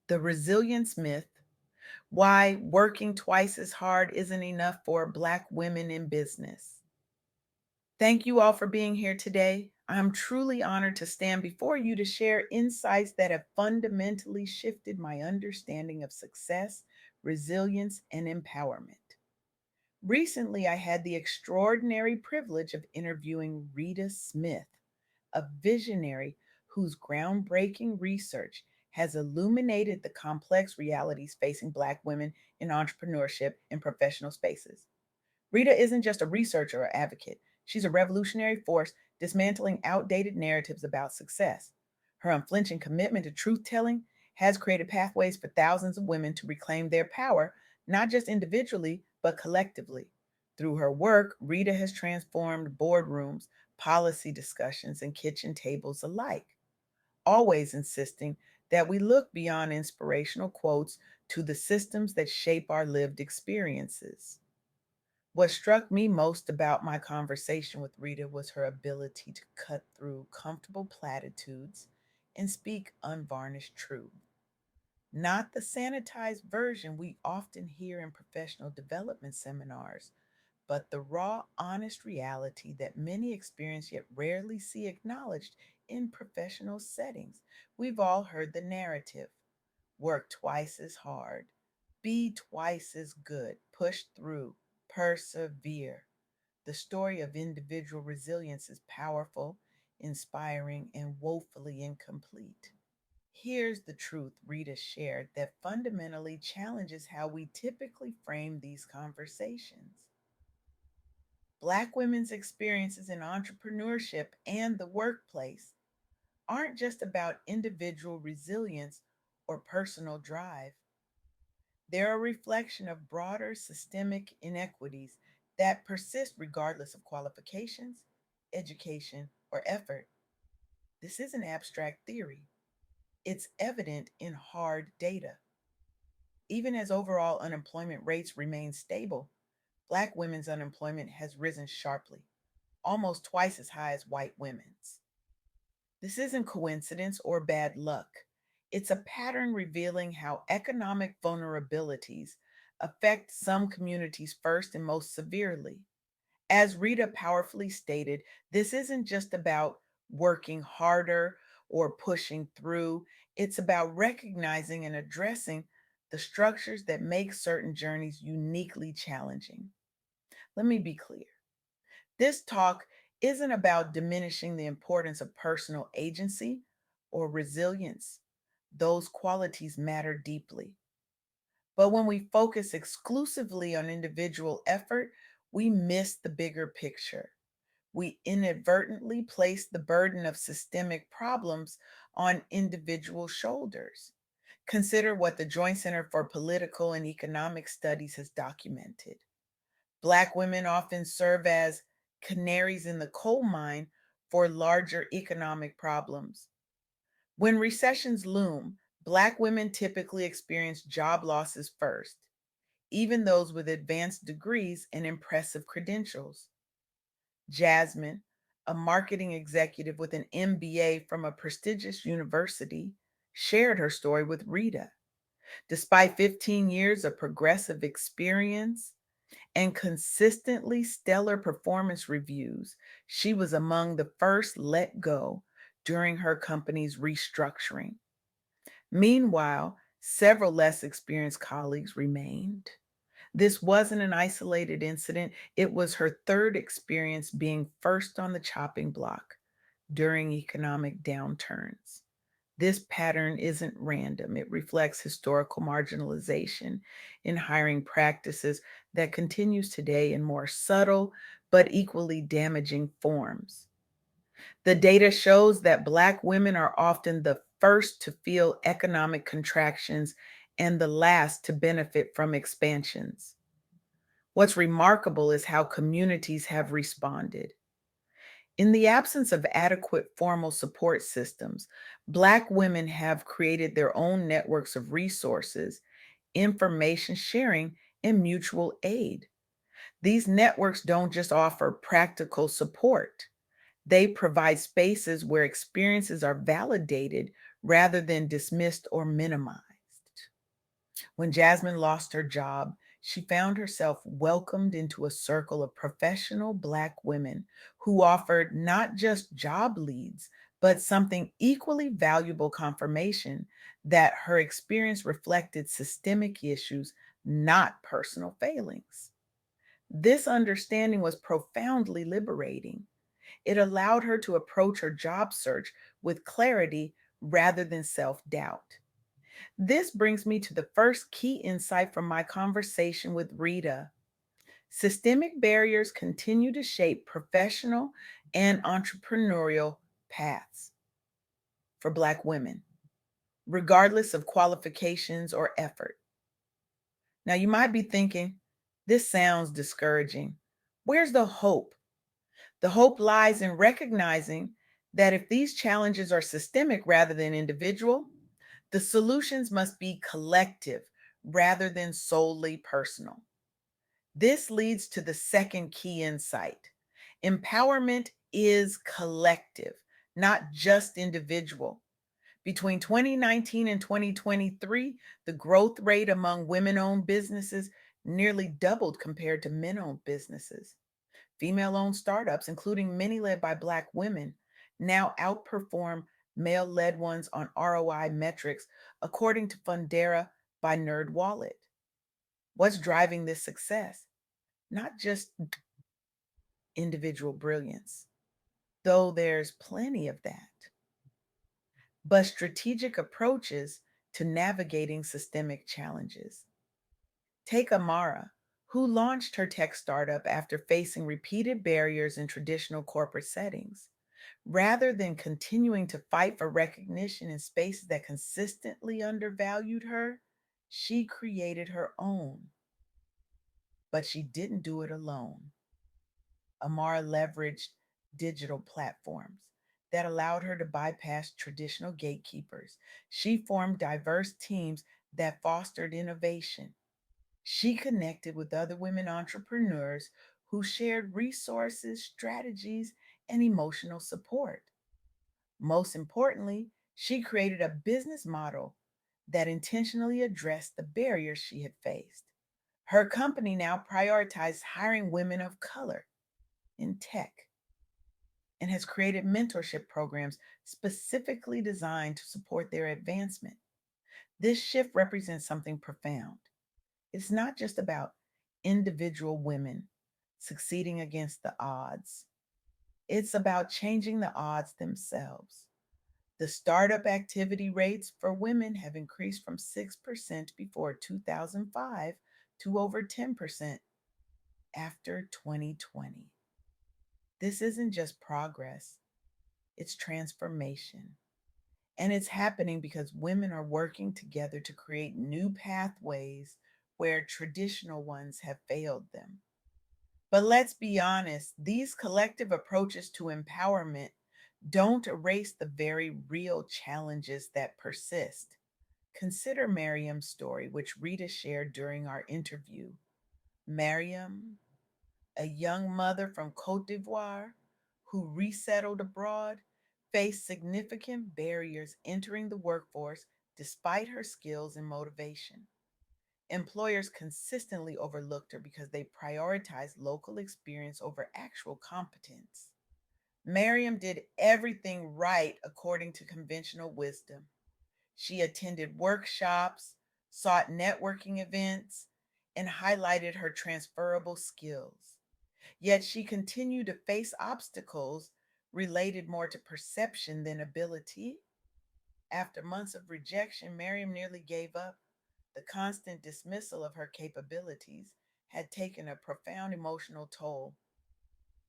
The resilience myth, why working twice as hard isn't enough for Black women in business. Thank you all for being here today. I'm truly honored to stand before you to share insights that have fundamentally shifted my understanding of success, resilience, and empowerment. Recently, I had the extraordinary privilege of interviewing Rita Smith, a visionary whose groundbreaking research has illuminated the complex realities facing Black women in entrepreneurship and professional spaces. Rita isn't just a researcher or advocate, she's a revolutionary force dismantling outdated narratives about success. Her unflinching commitment to truth telling has created pathways for thousands of women to reclaim their power, not just individually, but collectively. Through her work, Rita has transformed boardrooms, policy discussions, and kitchen tables alike, always insisting that we look beyond inspirational quotes to the systems that shape our lived experiences. What struck me most about my conversation with Rita was her ability to cut through comfortable platitudes and speak unvarnished truth, not the sanitized version we often hear in professional development seminars, but the raw, honest reality that many experience yet rarely see acknowledged in professional settings. We've all heard the narrative: work twice as hard, be twice as good, push through, persevere. The story of individual resilience is powerful, inspiring, and woefully incomplete. Here's the truth Rita shared that fundamentally challenges how we typically frame these conversations. Black women's experiences in entrepreneurship and the workplace aren't just about individual resilience or personal drive. They're a reflection of broader systemic inequities that persist regardless of qualifications, education, or effort. This isn't abstract theory, it's evident in hard data. Even as overall unemployment rates remain stable, Black women's unemployment has risen sharply, almost twice as high as white women's. This isn't coincidence or bad luck. It's a pattern revealing how economic vulnerabilities affect some communities first and most severely. As Rita powerfully stated, this isn't just about working harder or pushing through, it's about recognizing and addressing the structures that make certain journeys uniquely challenging. Let me be clear. This talk isn't about diminishing the importance of personal agency or resilience. Those qualities matter deeply. But when we focus exclusively on individual effort, we miss the bigger picture. We inadvertently place the burden of systemic problems on individual shoulders. Consider what the Joint Center for Political and Economic Studies has documented. Black women often serve as canaries in the coal mine for larger economic problems. When recessions loom, Black women typically experience job losses first, even those with advanced degrees and impressive credentials. Jasmine, a marketing executive with an MBA from a prestigious university, shared her story with Rita. Despite 15 years of progressive experience and consistently stellar performance reviews, she was among the first let go during her company's restructuring. Meanwhile, several less experienced colleagues remained. This wasn't an isolated incident, it was her third experience being first on the chopping block during economic downturns. This pattern isn't random. It reflects historical marginalization in hiring practices that continues today in more subtle but equally damaging forms. The data shows that Black women are often the first to feel economic contractions and the last to benefit from expansions. What's remarkable is how communities have responded. In the absence of adequate formal support systems, Black women have created their own networks of resources, information sharing, and mutual aid. These networks don't just offer practical support, they provide spaces where experiences are validated rather than dismissed or minimized. When Jasmine lost her job, she found herself welcomed into a circle of professional Black women who offered not just job leads, but something equally valuable confirmation that her experience reflected systemic issues, not personal failings. This understanding was profoundly liberating. It allowed her to approach her job search with clarity rather than self doubt. This brings me to the first key insight from my conversation with Rita. Systemic barriers continue to shape professional and entrepreneurial paths for Black women, regardless of qualifications or effort. Now, you might be thinking, this sounds discouraging. Where's the hope? The hope lies in recognizing that if these challenges are systemic rather than individual, the solutions must be collective rather than solely personal. This leads to the second key insight. Empowerment is collective, not just individual. Between 2019 and 2023, the growth rate among women owned businesses nearly doubled compared to men owned businesses. Female owned startups, including many led by Black women, now outperform male led ones on ROI metrics, according to Fundera by NerdWallet. What's driving this success? Not just individual brilliance, though there's plenty of that, but strategic approaches to navigating systemic challenges. Take Amara, who launched her tech startup after facing repeated barriers in traditional corporate settings. Rather than continuing to fight for recognition in spaces that consistently undervalued her, she created her own. But she didn't do it alone. Amara leveraged digital platforms that allowed her to bypass traditional gatekeepers. She formed diverse teams that fostered innovation. She connected with other women entrepreneurs who shared resources, strategies, and emotional support. Most importantly, she created a business model that intentionally addressed the barriers she had faced. Her company now prioritizes hiring women of color in tech and has created mentorship programs specifically designed to support their advancement. This shift represents something profound. It's not just about individual women succeeding against the odds, it's about changing the odds themselves. The startup activity rates for women have increased from 6% before 2005 to over 10% after 2020. This isn't just progress, it's transformation. And it's happening because women are working together to create new pathways where traditional ones have failed them. But let's be honest, these collective approaches to empowerment don't erase the very real challenges that persist. Consider Miriam's story, which Rita shared during our interview. Miriam, a young mother from Cote d'Ivoire who resettled abroad, faced significant barriers entering the workforce despite her skills and motivation. Employers consistently overlooked her because they prioritized local experience over actual competence. Miriam did everything right according to conventional wisdom. She attended workshops, sought networking events, and highlighted her transferable skills. Yet she continued to face obstacles related more to perception than ability. After months of rejection, Miriam nearly gave up. The constant dismissal of her capabilities had taken a profound emotional toll.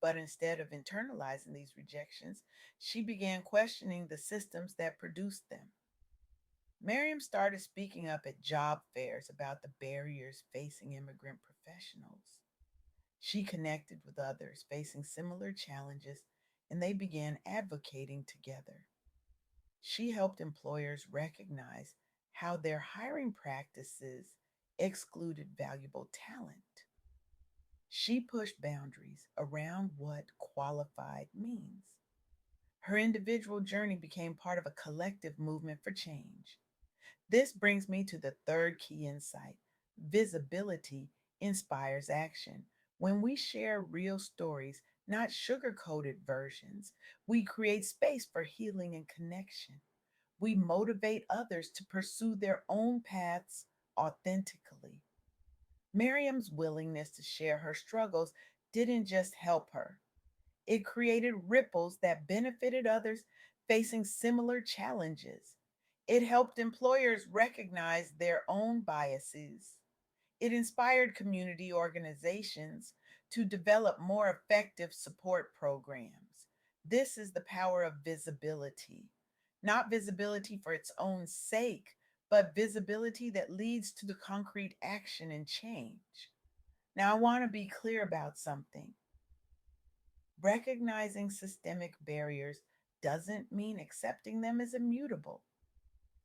But instead of internalizing these rejections, she began questioning the systems that produced them. Miriam started speaking up at job fairs about the barriers facing immigrant professionals. She connected with others facing similar challenges and they began advocating together. She helped employers recognize how their hiring practices excluded valuable talent. She pushed boundaries around what qualified means. Her individual journey became part of a collective movement for change. This brings me to the third key insight: visibility inspires action. When we share real stories, not sugar coated versions, we create space for healing and connection. We motivate others to pursue their own paths authentically. Miriam's willingness to share her struggles didn't just help her, it created ripples that benefited others facing similar challenges. It helped employers recognize their own biases. It inspired community organizations to develop more effective support programs. This is the power of visibility. Not visibility for its own sake, but visibility that leads to the concrete action and change. Now, I want to be clear about something. Recognizing systemic barriers doesn't mean accepting them as immutable.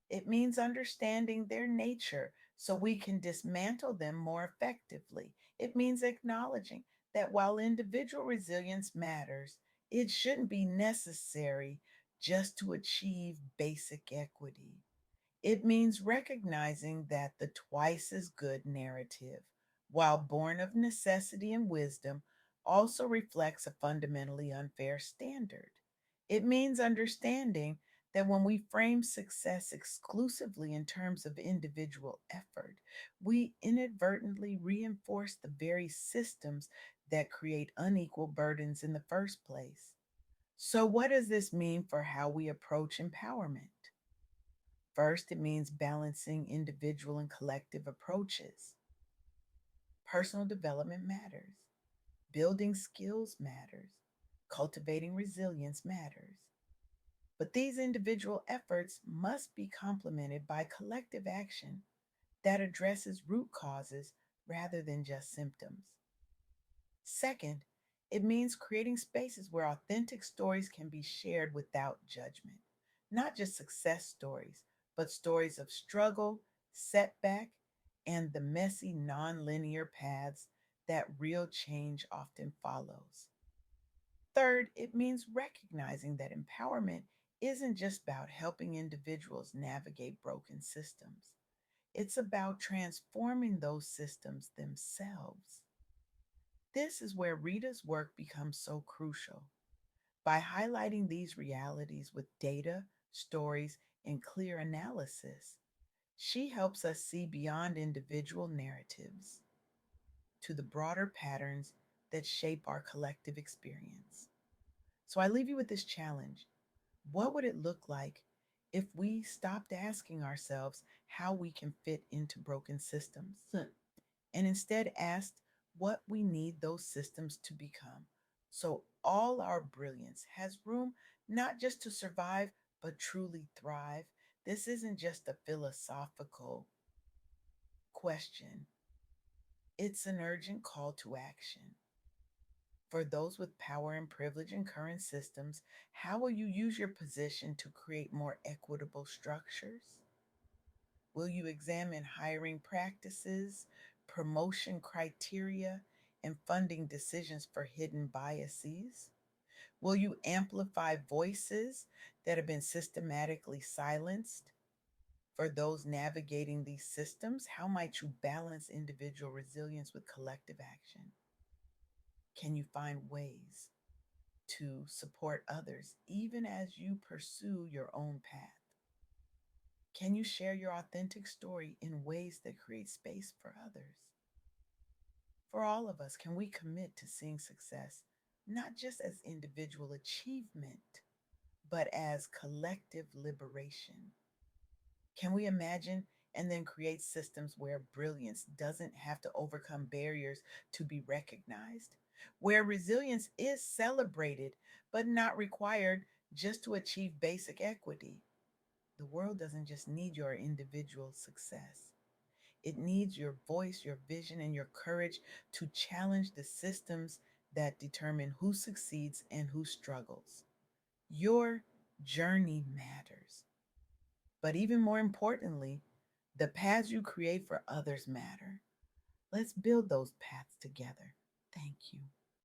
It means understanding their nature so we can dismantle them more effectively. It means acknowledging that while individual resilience matters, it shouldn't be necessary just to achieve basic equity. It means recognizing that the twice as good narrative, while born of necessity and wisdom, also reflects a fundamentally unfair standard. It means understanding that when we frame success exclusively in terms of individual effort, we inadvertently reinforce the very systems that create unequal burdens in the first place. So, what does this mean for how we approach empowerment? First, it means balancing individual and collective approaches. Personal development matters, building skills matters, cultivating resilience matters. But these individual efforts must be complemented by collective action that addresses root causes rather than just symptoms. Second, it means creating spaces where authentic stories can be shared without judgment. Not just success stories, but stories of struggle, setback, and the messy, nonlinear paths that real change often follows. Third, it means recognizing that empowerment isn't just about helping individuals navigate broken systems, it's about transforming those systems themselves. This is where Rita's work becomes so crucial. By highlighting these realities with data, stories, and clear analysis, she helps us see beyond individual narratives to the broader patterns that shape our collective experience. So I leave you with this challenge. What would it look like if we stopped asking ourselves how we can fit into broken systems and instead asked what we need those systems to become, so all our brilliance has room not just to survive, but truly thrive? This isn't just a philosophical question, it's an urgent call to action. For those with power and privilege in current systems, how will you use your position to create more equitable structures? Will you examine hiring practices, promotion criteria, and funding decisions for hidden biases? Will you amplify voices that have been systematically silenced? For those navigating these systems, how might you balance individual resilience with collective action? Can you find ways to support others even as you pursue your own path? Can you share your authentic story in ways that create space for others? For all of us, can we commit to seeing success not just as individual achievement, but as collective liberation? Can we imagine and then create systems where brilliance doesn't have to overcome barriers to be recognized, where resilience is celebrated but not required just to achieve basic equity? The world doesn't just need your individual success. It needs your voice, your vision, and your courage to challenge the systems that determine who succeeds and who struggles. Your journey matters. But even more importantly, the paths you create for others matter. Let's build those paths together. Thank you.